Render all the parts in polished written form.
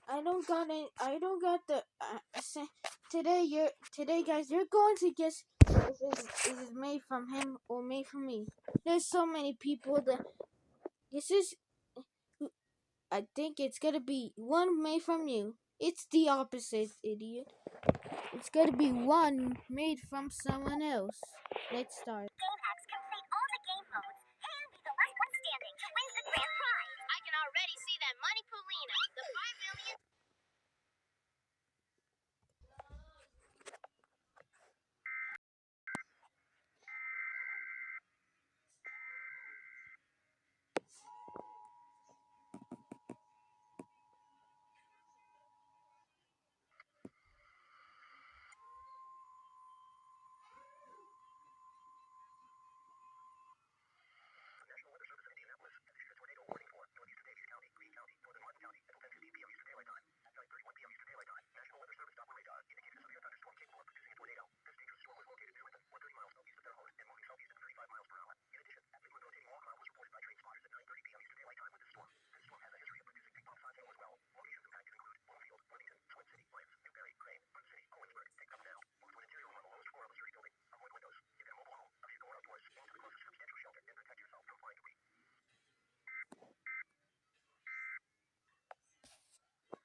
I don't got any. I don't got the. Today, guys. You're going to guess if is it made from him or made from me. There's so many people that this is. I think it's gonna be one made from you. It's the opposite, idiot. It's gonna be one made from someone else. Let's start. GameX, complete all the game modes and be the last one standing to win the grand prize. I can already see that money, Poolina. The 5 million.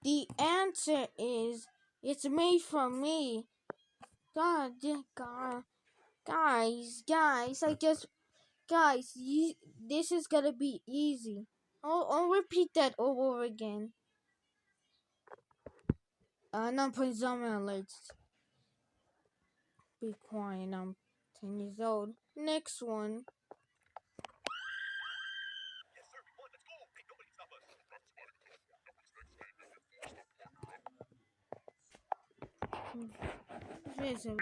The answer is it's made from me. God, guys, this is gonna be easy. I'll repeat that over again. Not putting zombie alerts. Be quiet, I'm 10 years old. Next one. Listen.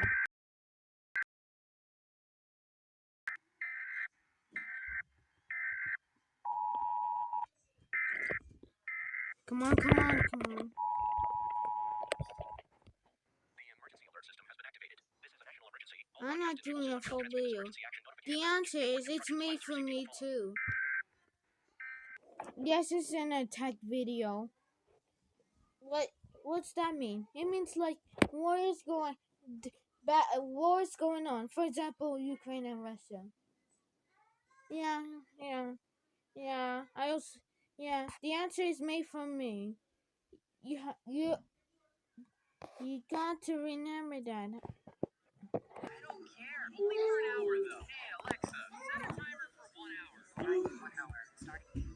Come on. I'm not doing a full video. The answer is it's made for me too. Yes, it's an attack video. What's that mean? It means like war is going on. For example, Ukraine and Russia. Yeah. The answer is made from me. You got to remember that. I don't care. Only for an hour, though. Hey, Alexa, set a timer for 1 hour. All right, 1 hour. Starting.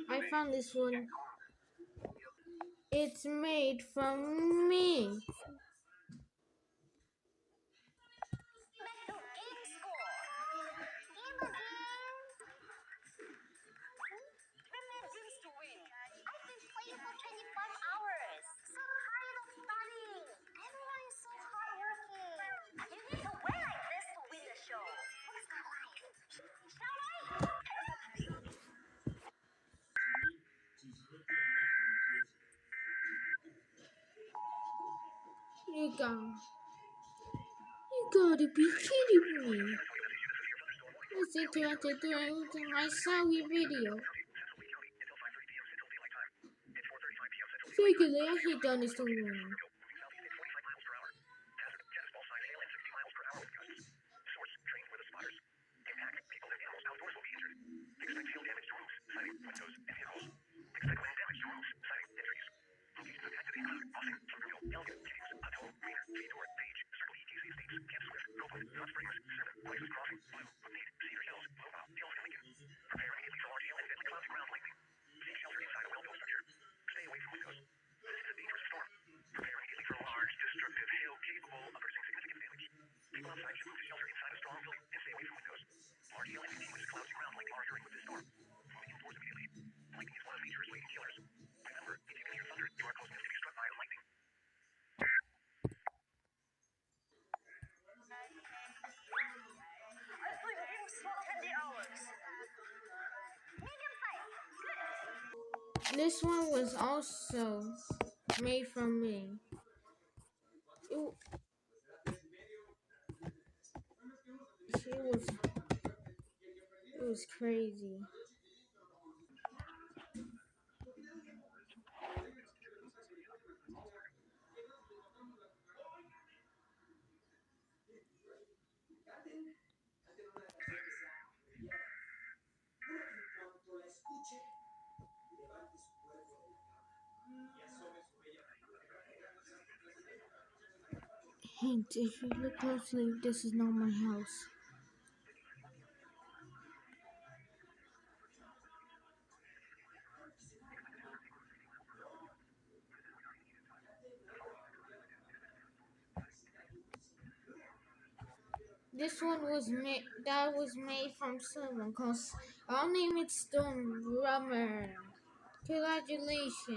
I found this one. It's made from me. Back to game school. Game again. Imagine to win. I've been playing for 25 hours. So tired of studying. Everyone is so hardworking. You need to win like this to win the show. What's that like? Shall I? You gotta be kidding me. Let's interacted during my Saudi video. Frequently, I hate done this to morning. I've been games for 20 hours. Medium size. Good. This one was also made from me. was crazy. Hint, if you look closely, this is not my house. This one was made from someone cause I'll name it Storm Rummer. Congratulations. Got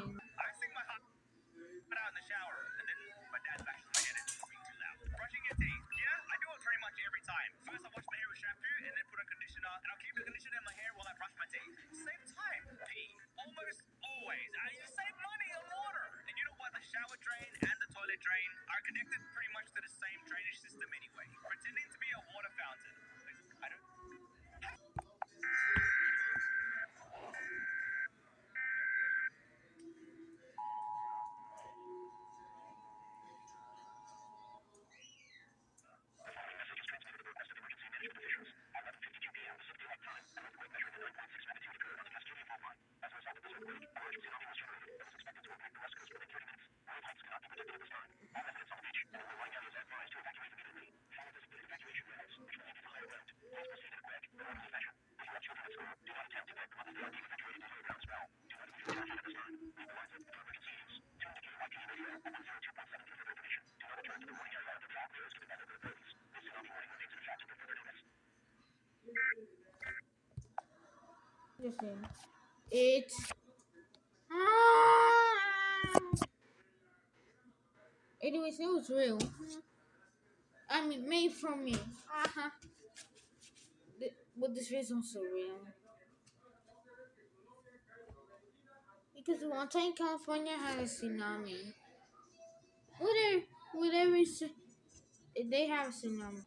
out in the shower, and then my dad bashed my head in for being too loud. Brushing your teeth. Yeah, I do it pretty much every time. First, I wash my hair with shampoo, and then put on conditioner, and I'll keep the conditioner in my hair while I brush my teeth. Same time. Pee. Almost always. You save money on water. And you know what? The shower drain and the toilet drain are connected pretty much to the same drainage system anyway. Pretending to be a water fountain. I don't. Listen, it's ah! Anyways, it was real. I mean, made from me. Uh-huh. But this is also real. Because one time California had a tsunami. Whatever, they have a tsunami.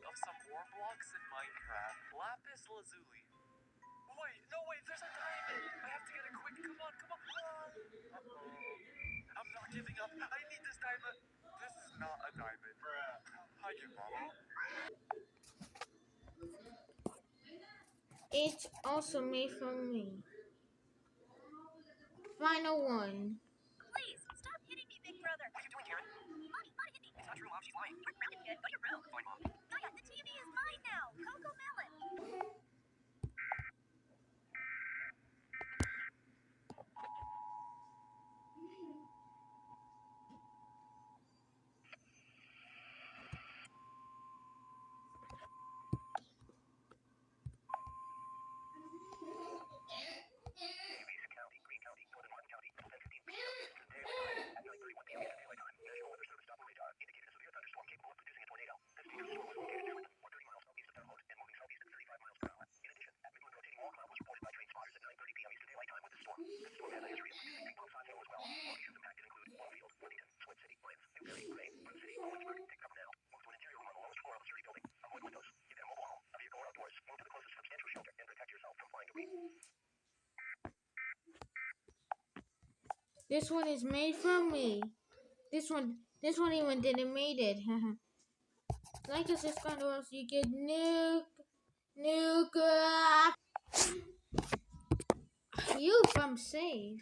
Of some ore blocks in Minecraft. Lapis lazuli. Wait, there's a diamond. I have to get it quick. Come on. I'm not giving up. I need this diamond. This is not a diamond. Hi, you mama. It's also made from me. Final one. Please, stop hitting me, big brother. What are you doing, Karen? Mommy hit me. It's not true, Mom. She's lying. We're really good. Go to your room. Fine, Mom. Gaia, the TV is mine now. Coco Melon. This one is made from me. This one even didn't made it. Like and subscribe or else you get nuke. You from safe.